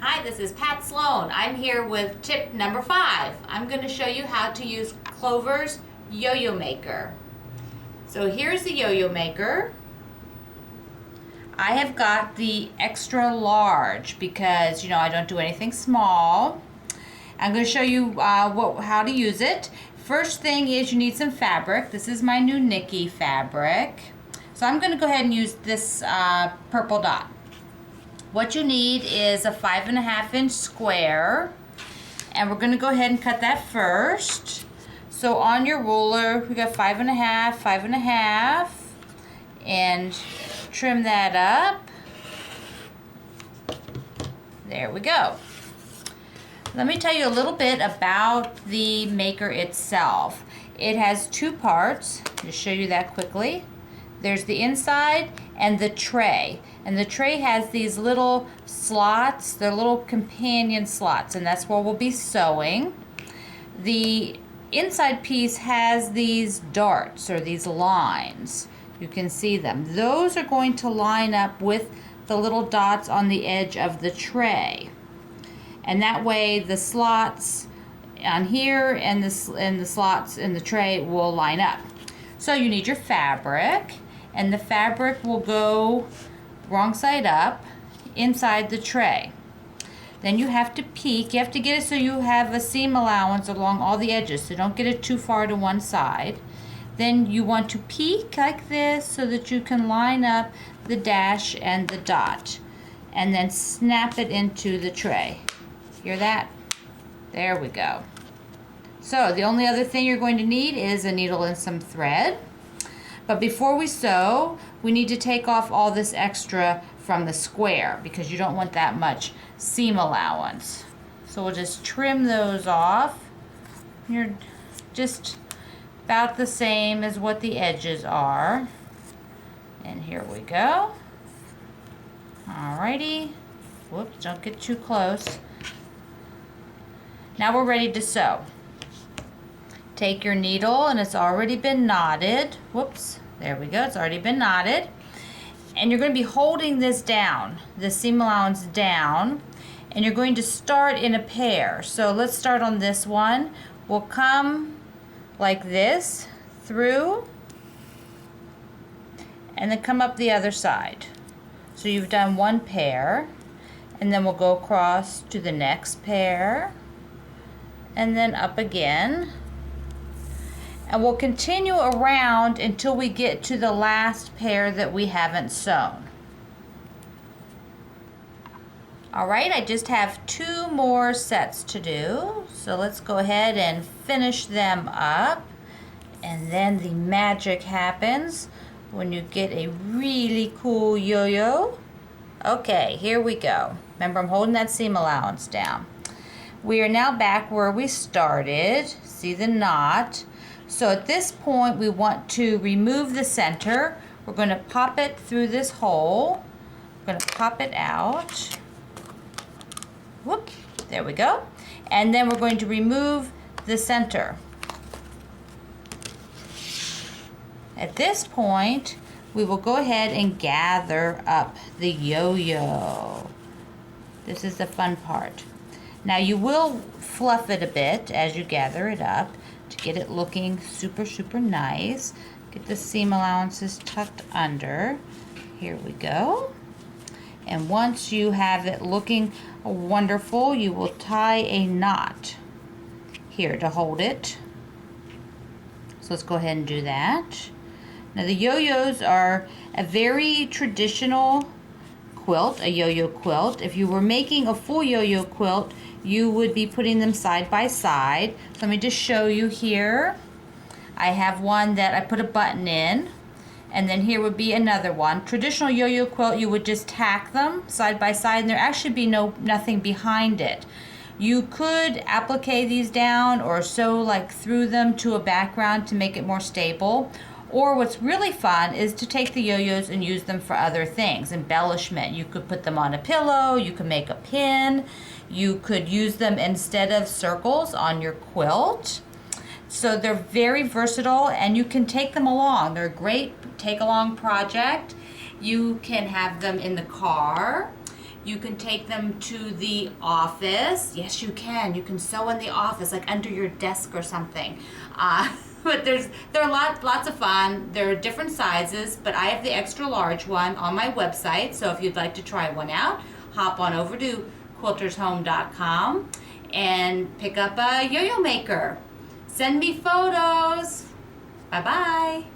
Hi, this is Pat Sloan. I'm here with tip number 5. I'm going to show you how to use Clover's yo-yo maker. So here's the yo-yo maker. I have got the extra large because I don't do anything small. I'm going to show you how to use it. First thing is you need some fabric. This is my new Nikki fabric. So I'm going to go ahead and use this purple dot. What you need is a 5.5-inch square, and we're going to go ahead and cut that first. So on your ruler, we got 5.5, 5.5, and trim that up. There we go. Let me tell you a little bit about the maker itself. It has two parts. I'll just show you that quickly. There's the inside and the tray. And the tray has these little slots. They're little companion slots, and that's where we'll be sewing. The inside piece has these darts or these lines. You can see them. Those are going to line up with the little dots on the edge of the tray. And that way the slots on here and the slots in the tray will line up. So you need your fabric, and the fabric will go wrong side up inside the tray. Then you have to peek. You have to get it so you have a seam allowance along all the edges, so don't get it too far to one side. Then you want to peek like this so that you can line up the dash and the dot, and then snap it into the tray. Hear that? There we go. So the only other thing you're going to need is a needle and some thread. But before we sew, we need to take off all this extra from the square because you don't want that much seam allowance. So we'll just trim those off. You're just about the same as what the edges are. And here we go. Alrighty. Whoops, don't get too close. Now we're ready to sew. Take your needle, and it's already been knotted. Whoops, there we go, it's already been knotted. And you're going to be holding this down, the seam allowance down, and you're going to start in a pair. So let's start on this one. We'll come like this through, and then come up the other side. So you've done one pair, and then we'll go across to the next pair, and then up again. And we'll continue around until we get to the last pair that we haven't sewn. Alright, I just have 2 more sets to do. So let's go ahead and finish them up. And then the magic happens when you get a really cool yo-yo. Okay, here we go. Remember, I'm holding that seam allowance down. We are now back where we started. See the knot? So at this point, we want to remove the center. We're going to pop it through this hole. We're going to pop it out. Whoop, there we go. And then we're going to remove the center. At this point, we will go ahead and gather up the yo-yo. This is the fun part. Now you will fluff it a bit as you gather it up to get it looking super, super nice. Get the seam allowances tucked under. Here we go. And once you have it looking wonderful, you will tie a knot here to hold it. So let's go ahead and do that. Now the yo-yos are a very traditional quilt, a yo-yo quilt. If you were making a full yo-yo quilt, you would be putting them side by side. So let me just show you here. I have one that I put a button in, and then here would be another one. Traditional yo-yo quilt, you would just tack them side by side, and there actually be nothing behind it. You could applique these down or sew like through them to a background to make it more stable. Or what's really fun is to take the yo-yos and use them for other things, embellishment. You could put them on a pillow, you could make a pin, you could use them instead of circles on your quilt. So they're very versatile, and you can take them along. They're a great take-along project. You can have them in the car. You can take them to the office. Yes, you can. You can sew in the office, like under your desk or something. But they're lots of fun. There are different sizes, but I have the extra large one on my website. So if you'd like to try one out, hop on over to quiltershome.com and pick up a yo-yo maker. Send me photos. Bye-bye.